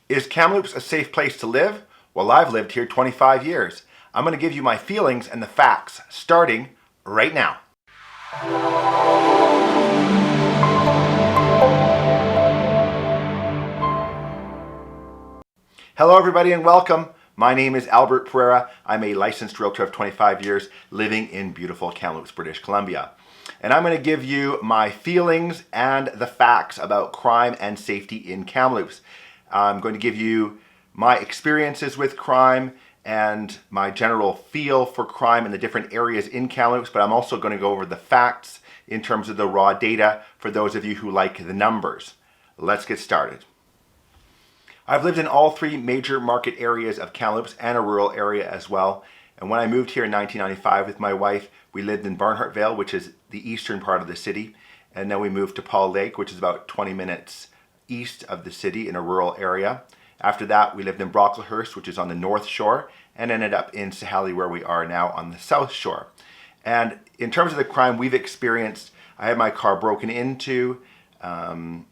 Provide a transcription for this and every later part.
Is Kamloops a safe place to live? Well, I've lived here 25 years. I'm going to give you my feelings and the facts, starting right now. Hello, everybody, and welcome. My name is Albert Pereira. I'm a licensed realtor of 25 years living in beautiful Kamloops, British Columbia. And I'm going to give you my feelings and the facts about crime and safety in Kamloops. I'm going to give you my experiences with crime and my general feel for crime in the different areas in Kamloops, but I'm also going to go over the facts in terms of the raw data for those of you who like the numbers. Let's get started. I've lived in all three major market areas of Kamloops and a rural area as well. And when I moved here in 1995 with my wife, we lived in Barnhartvale, which is the eastern part of the city. And then we moved to Paul Lake, which is about 20 minutes east of the city in a rural area. After that, we lived in Brocklehurst, which is on the north shore, and ended up in Sahalee, where we are now on the south shore. And in terms of the crime we've experienced, I had my car broken into. In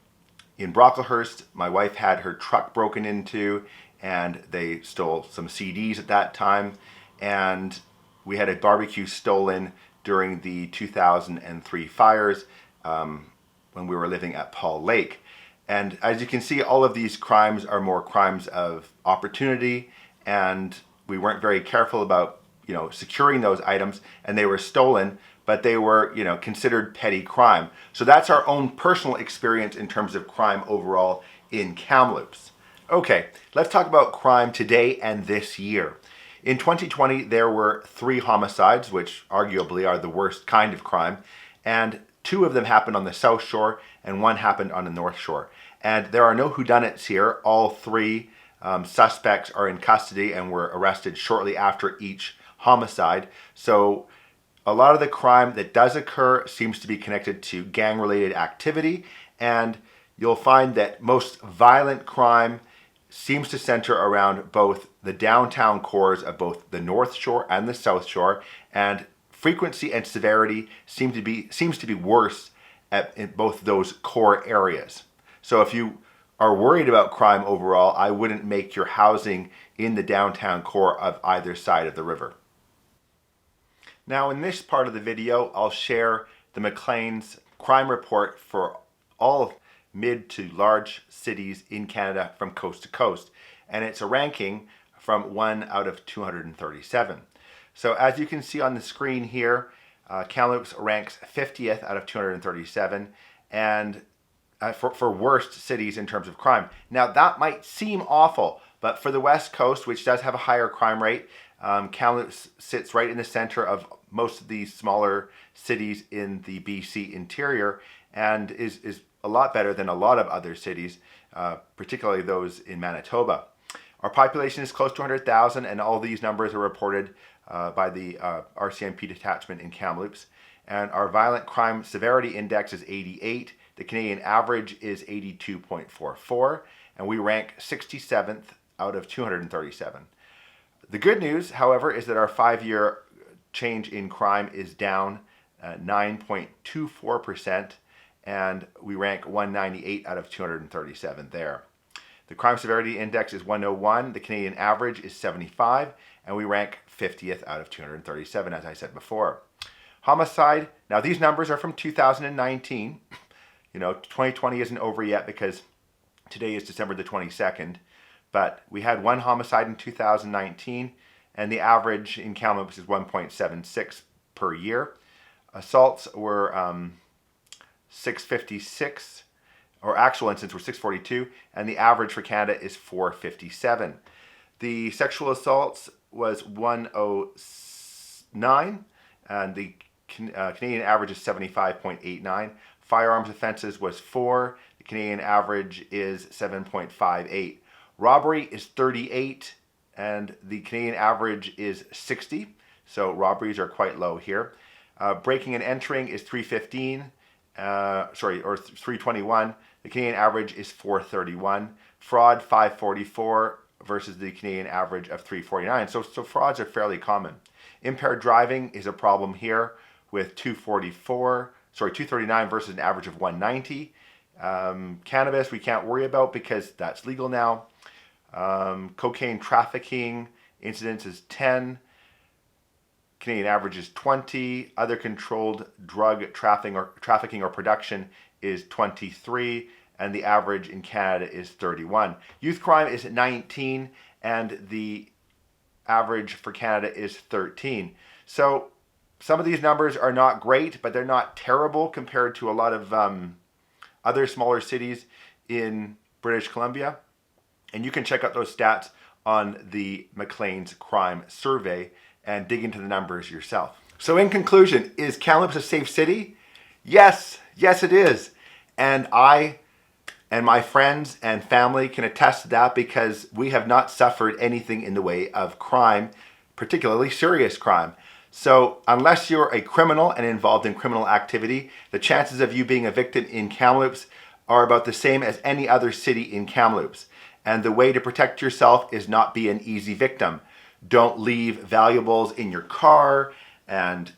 Brocklehurst, my wife had her truck broken into, and they stole some CDs at that time. And we had a barbecue stolen during the 2003 fires when we were living at Paul Lake. And as you can see, all of these crimes are more crimes of opportunity, and we weren't very careful about, securing those items, and they were stolen, but they were, considered petty crime. So that's our own personal experience in terms of crime overall in Kamloops. Okay, let's talk about crime today and this year. In 2020, there were 3 homicides, which arguably are the worst kind of crime, and 2 of them happened on the South Shore and 1 happened on the North Shore. And there are no whodunits here. All 3 suspects are in custody and were arrested shortly after each homicide. So a lot of the crime that does occur seems to be connected to gang-related activity, and you'll find that most violent crime seems to center around both the downtown cores of both the North Shore and the South Shore, and frequency and severity seems to be worse in both those core areas. So if you are worried about crime overall, I wouldn't make your housing in the downtown core of either side of the river. Now, in this part of the video, I'll share the Maclean's crime report for all mid to large cities in Canada from coast to coast. And it's a ranking from 1 out of 237. So as you can see on the screen here, Kamloops ranks 50th out of 237 and for worst cities in terms of crime. Now, that might seem awful, but for the West Coast, which does have a higher crime rate, Kamloops sits right in the center of most of these smaller cities in the BC interior and is a lot better than a lot of other cities, particularly those in Manitoba. Our population is close to 100,000, and all these numbers are reported by the RCMP detachment in Kamloops. And our violent crime severity index is 88. The Canadian average is 82.44, and we rank 67th out of 237. The good news, however, is that our 5-year change in crime is down 9.24%, and we rank 198 out of 237 there. The crime severity index is 101, the Canadian average is 75, and we rank 50th out of 237, as I said before. Homicide, now these numbers are from 2019. 2020 isn't over yet because today is December the 22nd. But we had 1 homicide in 2019, and the average in Kamloops is 1.76 per year. Assaults were 656, or actual incidents were 642, and the average for Canada is 457. The sexual assaults was 109, and the Canadian average is 75.89. Firearms offenses was 4. The Canadian average is 7.58. Robbery is 38, and the Canadian average is 60, so robberies are quite low here. Breaking and entering is 315, or 321. The Canadian average is 431. Fraud 544 versus the Canadian average of 349. So frauds are fairly common. Impaired driving is a problem here with 239 versus an average of 190. Cannabis we can't worry about because that's legal now. Cocaine trafficking incidents is 10. Canadian average is 20. Other controlled drug trafficking or production is 23. And the average in Canada is 31. Youth crime is 19, and the average for Canada is 13. So some of these numbers are not great, but they're not terrible compared to a lot of other smaller cities in British Columbia. And you can check out those stats on the Maclean's Crime Survey and dig into the numbers yourself. So in conclusion, is Kamloops a safe city? Yes, yes it is. And I and my friends and family can attest to that because we have not suffered anything in the way of crime, particularly serious crime. So unless you're a criminal and involved in criminal activity, the chances of you being a victim in Kamloops are about the same as any other city in Kamloops. And the way to protect yourself is not be an easy victim. Don't leave valuables in your car and,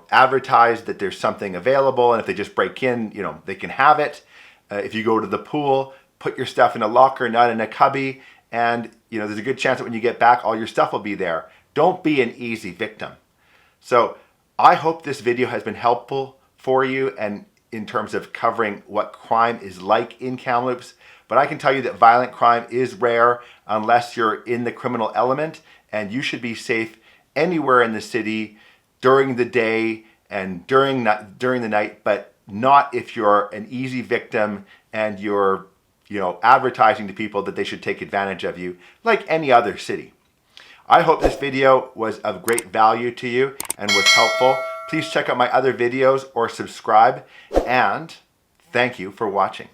advertise that there's something available. And if they just break in, they can have it. If you go to the pool, put your stuff in a locker, not in a cubby. And, there's a good chance that when you get back, all your stuff will be there. Don't be an easy victim. So I hope this video has been helpful for you and in terms of covering what crime is like in Kamloops. But I can tell you that violent crime is rare unless you're in the criminal element, and you should be safe anywhere in the city during the day and during the night, but not if you're an easy victim and you're, advertising to people that they should take advantage of you like any other city. I hope this video was of great value to you and was helpful. Please check out my other videos or subscribe, and thank you for watching.